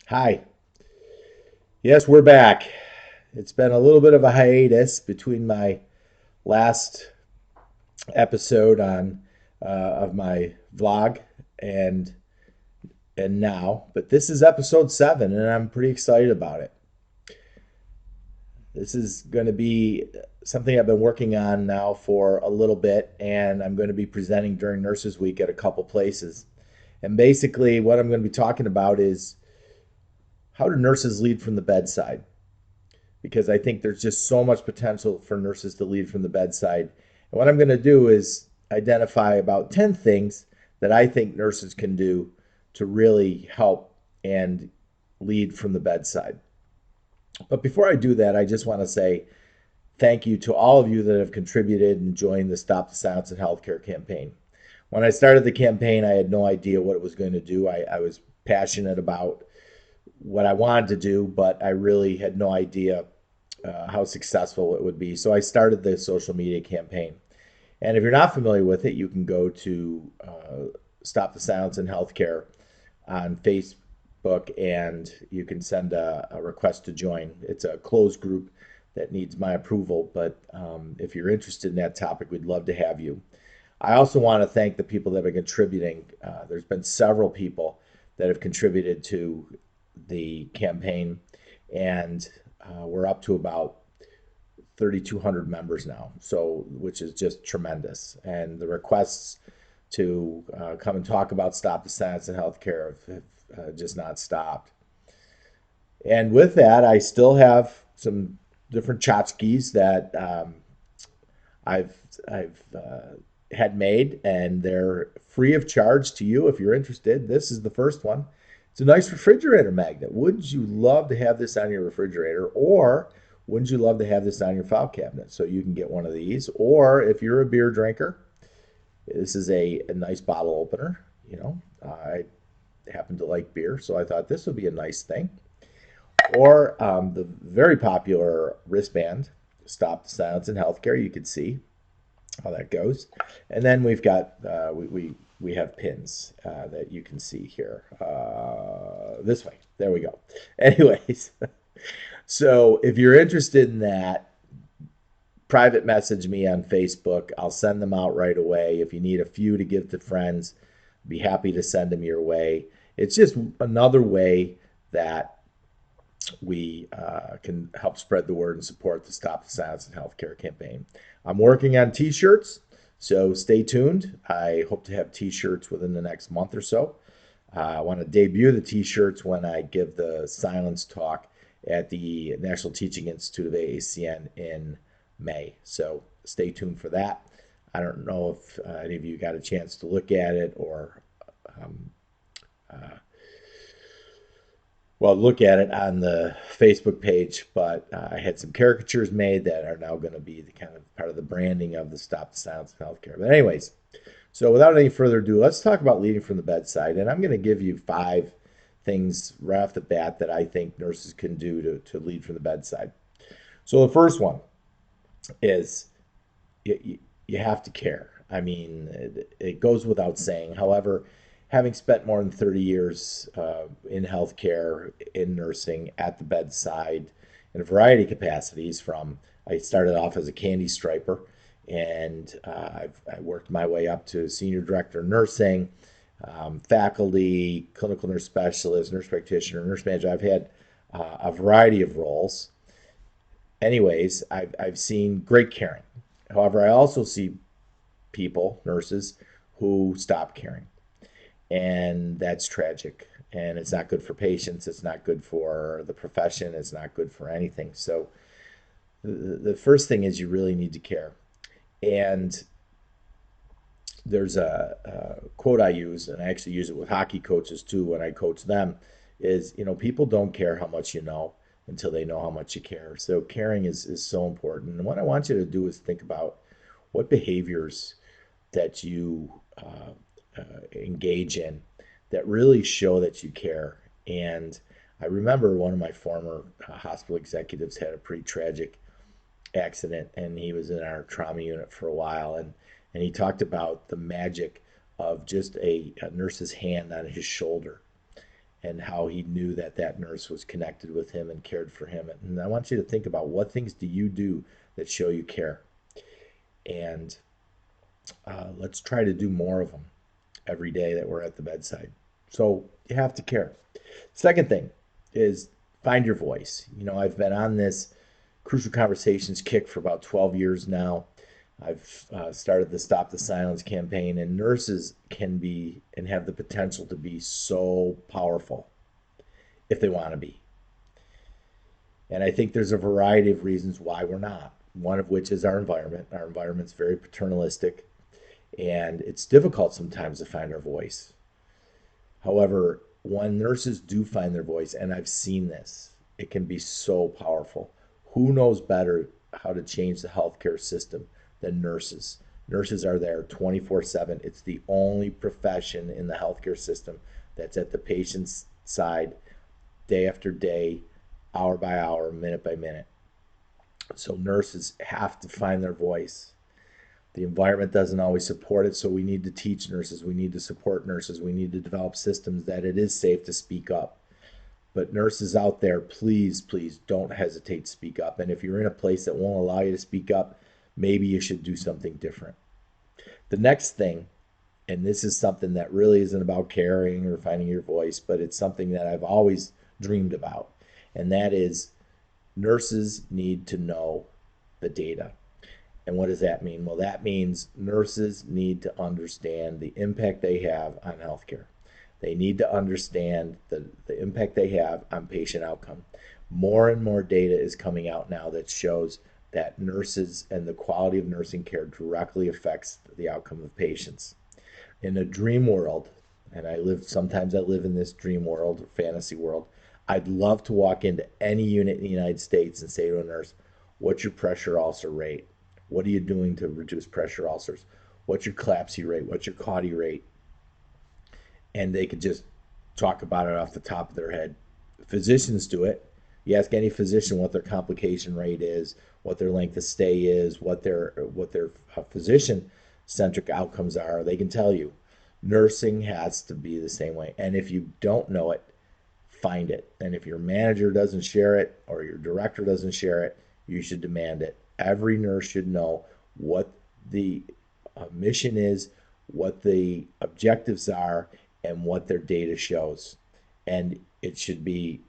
Hi. Yes, we're back. It's been a little bit of a hiatus between my last episode on of my vlog and now, but this is episode 7 and I'm pretty excited about it. This is going to be something I've been working on now for a little bit, and I'm going to be presenting during Nurses Week at a couple places. And basically what I'm going to be talking about is how do nurses lead from the bedside? Because I think there's just so much potential for nurses to lead from the bedside. And what I'm going to do is identify about 10 things that I think nurses can do to really help and lead from the bedside. But before I do that, I just want to say thank you to all of you that have contributed and joined the Stop the Silence in Healthcare campaign. When I started the campaign, I had no idea what it was going to do. I was passionate about what I wanted to do, but I really had no idea how successful it would be. So I started the social media campaign. And if you're not familiar with it, you can go to Stop the Silence in Healthcare on Facebook and you can send a request to join. It's a closed group that needs my approval, but if you're interested in that topic, we'd love to have you. I also want to thank the people that have been contributing. There's been several people that have contributed to the campaign, and we're up to about 3,200 members now, so which is just tremendous. And the requests to come and talk about Stop the Silence in Healthcare have just not stopped. And with that, I still have some different tchotchkes that I've had made, and they're free of charge to you if you're interested. This is the first one. It's a nice refrigerator magnet. Wouldn't you love to have this on your refrigerator, or wouldn't you love to have this on your file cabinet? So you can get one of these, or if you're a beer drinker, this is a nice bottle opener. I happen to like beer, so I thought this would be a nice thing. Or the very popular wristband, Stop the Silence in Healthcare. You can see how that goes. And then we've got we have pins that you can see here this way. There we go. Anyways, so if you're interested in that, private message me on Facebook. I'll send them out right away. If you need a few to give to friends, be happy to send them your way. It's just another way that we can help spread the word and support the Stop the Silence in Healthcare campaign. I'm working on T-shirts, so stay tuned. I hope to have T-shirts within the next month or so. I want to debut the T-shirts when I give the silence talk at the National Teaching Institute of AACN in May. So stay tuned for that. I don't know if any of you got a chance to look at it or um, uh, look at it on the Facebook page, but I had some caricatures made that are now going to be the kind of part of the branding of the Stop the Silence in Healthcare. But anyways, so without any further ado, let's talk about leading from the bedside. And I'm going to give you 5 things right off the bat that I think nurses can do to lead from the bedside. So the first one is you have to care. I mean, it goes without saying. However, having spent more than 30 years in healthcare, in nursing, at the bedside, in a variety of capacities, I started off as a candy striper, and I worked my way up to senior director of nursing, faculty, clinical nurse specialist, nurse practitioner, nurse manager. I've had a variety of roles. Anyways, I've seen great caring. However, I also see people, nurses, who stop caring. And that's tragic. And it's not good for patients. It's not good for the profession. It's not good for anything. So the first thing is you really need to care. And there's a quote I use, and I actually use it with hockey coaches too when I coach them, is, people don't care how much you know until they know how much you care. So caring is so important. And what I want you to do is think about what behaviors that you engage in that really show that you care. And I remember one of my former hospital executives had a pretty tragic accident, and he was in our trauma unit for a while, and he talked about the magic of just a nurse's hand on his shoulder. and how he knew that that nurse was connected with him and cared for him. And I want you to think about, what things do you do that show you care? And let's try to do more of them every day that we're at the bedside. So you have to care. Second thing is, find your voice. I've been on this Crucial Conversations kick for about 12 years now. I've started the Stop the Silence campaign, and nurses can be and have the potential to be so powerful if they want to be. And I think there's a variety of reasons why we're not. One of which is our environment. Our environment's very paternalistic, and it's difficult sometimes to find our voice. However, when nurses do find their voice, and I've seen this, it can be so powerful. Who knows better how to change the healthcare system than nurses? Nurses are there 24/7. It's the only profession in the healthcare system that's at the patient's side day after day, hour by hour, minute by minute. So nurses have to find their voice. The environment doesn't always support it, so we need to teach nurses, we need to support nurses, we need to develop systems that it is safe to speak up. But nurses out there, please, please don't hesitate to speak up. And if you're in a place that won't allow you to speak up, maybe you should do something different. The next thing, and this is something that really isn't about caring or finding your voice, but it's something that I've always dreamed about, and that is, nurses need to know the data. And what does that mean? Well, that means nurses need to understand the impact they have on healthcare. They need to understand the impact they have on patient outcome. More and more data is coming out now that shows that nurses and the quality of nursing care directly affects the outcome of patients. In a dream world, and sometimes I live in this dream world or fantasy world, I'd love to walk into any unit in the United States and say to a nurse, what's your pressure ulcer rate? What are you doing to reduce pressure ulcers? What's your CLABSI rate? What's your CAUTI rate? And they could just talk about it off the top of their head. Physicians do it. You ask any physician what their complication rate is, what their length of stay is, what their physician-centric outcomes are. They can tell you. Nursing has to be the same way. And if you don't know it, find it. And if your manager doesn't share it or your director doesn't share it, you should demand it. Every nurse should know what the mission is, what the objectives are, and what their data shows. And it should be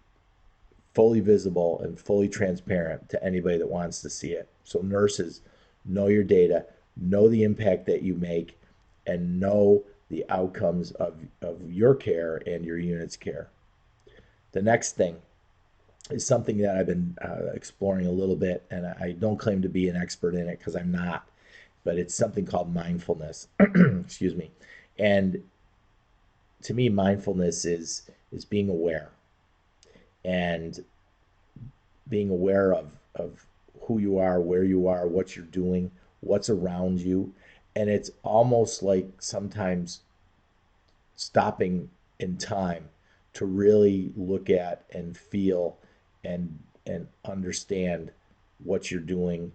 fully visible and fully transparent to anybody that wants to see it. So nurses, know your data, know the impact that you make, and know the outcomes of your care and your unit's care. The next thing is something that I've been exploring a little bit, and I don't claim to be an expert in it because I'm not, but it's something called mindfulness. Excuse me. And to me, mindfulness is being aware, and being aware of who you are, where you are, what you're doing, what's around you. And it's almost like sometimes stopping in time to really look at and feel and understand what you're doing,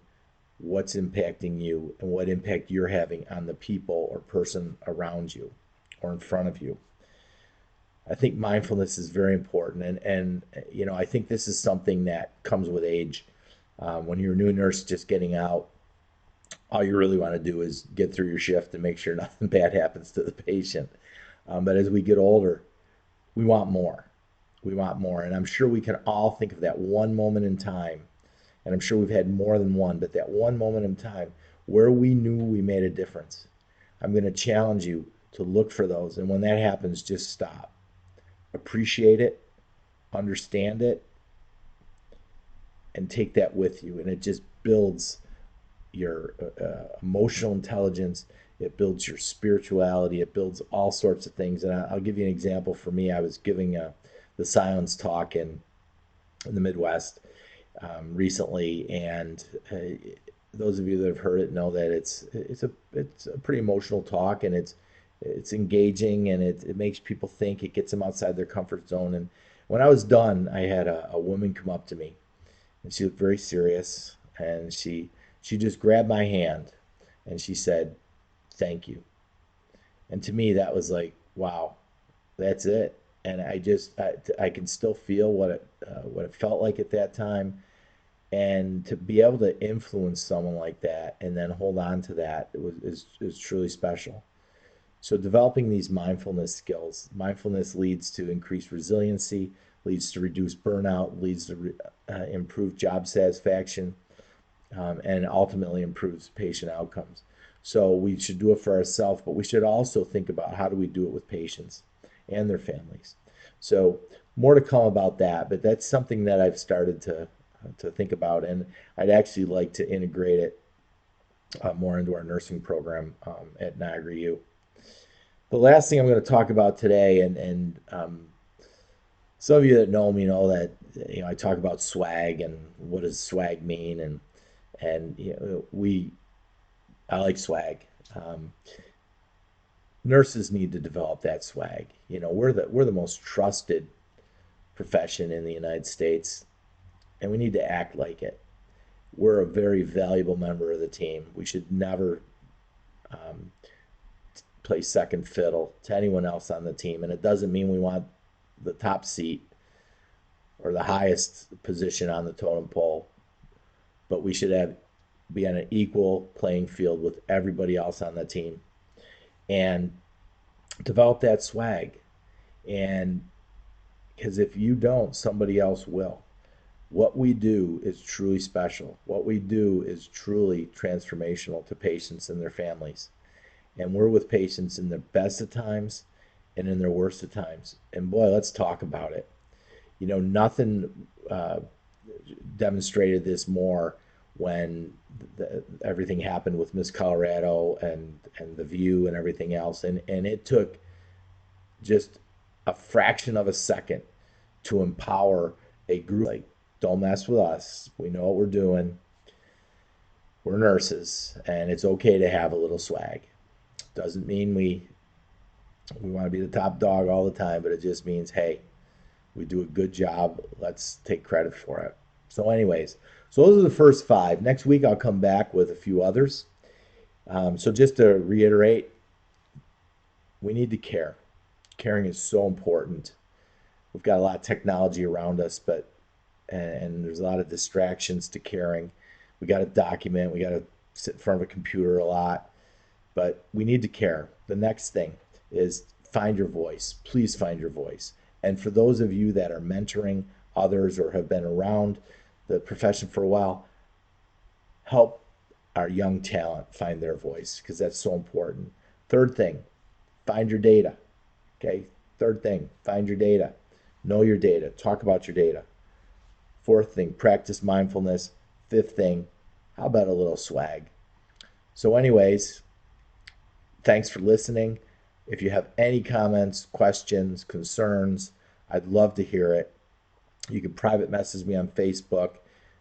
what's impacting you, and what impact you're having on the people or person around you or in front of you. I think mindfulness is very important, and I think this is something that comes with age. When you're a new nurse just getting out, all you really want to do is get through your shift and make sure nothing bad happens to the patient. But as we get older, we want more. We want more, and I'm sure we can all think of that one moment in time, and I'm sure we've had more than one, but that one moment in time where we knew we made a difference. I'm going to challenge you to look for those, and when that happens, just stop. Appreciate it, understand it, and take that with you. And it just builds your emotional intelligence. It builds your spirituality. It builds all sorts of things. And I'll give you an example. For me, I was giving the silence talk in the Midwest recently, and those of you that have heard it know that it's a pretty emotional talk, and it's engaging, and it makes people think. It gets them outside their comfort zone. And when I was done, I had a woman come up to me, and she looked very serious, and she just grabbed my hand, and she said, "Thank you." And to me, that was like, wow, that's it. And I can still feel what it felt like at that time, and to be able to influence someone like that and then hold on to that is truly special. So developing these mindfulness skills, mindfulness leads to increased resiliency, leads to reduced burnout, leads to improved job satisfaction, and ultimately improves patient outcomes. So we should do it for ourselves, but we should also think about how do we do it with patients and their families. So more to come about that, but that's something that I've started to think about, and I'd actually like to integrate it more into our nursing program at Niagara U. The last thing I'm going to talk about today, and some of you that know me know that I talk about swag and what does swag mean, and I like swag. Um, Nurses need to develop that swag. We're the most trusted profession in the United States, and we need to act like it. We're a very valuable member of the team. We should never um, play second fiddle to anyone else on the team, and it doesn't mean we want the top seat or the highest position on the totem pole, but we should be on an equal playing field with everybody else on the team and develop that swag. And because if you don't, somebody else will. What we do is truly special. What we do is truly transformational to patients and their families. And we're with patients in their best of times and in their worst of times. And boy, let's talk about it. Nothing demonstrated this more when everything happened with Miss Colorado and the View and everything else, and it took just a fraction of a second to empower a group like, don't mess with us. We know what we're doing. We're nurses, and it's okay to have a little swag. Doesn't mean we want to be the top dog all the time, but it just means, hey, we do a good job. Let's take credit for it. So, anyways, so those are the first five. Next week, I'll come back with a few others. So, just to reiterate, we need to care. Caring is so important. We've got a lot of technology around us, and there's a lot of distractions to caring. We got to document. We got to sit in front of a computer a lot, but we need to care. The next thing is find your voice. Please find your voice. And for those of you that are mentoring others or have been around the profession for a while, help our young talent find their voice because that's so important. Third thing, find your data. Okay. Third thing, find your data. Know your data. Talk about your data. Fourth thing, practice mindfulness. Fifth thing, how about a little swag? So, anyways, thanks for listening. If you have any comments, questions, concerns, I'd love to hear it. You can private message me on Facebook.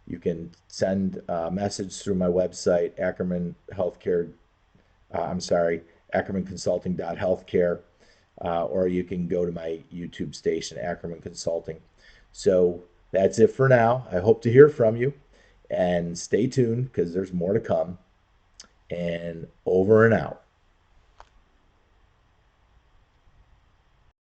You can send a message through my website, Ackerman Healthcare. I'm sorry, ackermanconsulting.healthcare, or you can go to my YouTube station, Ackerman Consulting. So that's it for now. I hope to hear from you, and stay tuned because there's more to come. And over and out.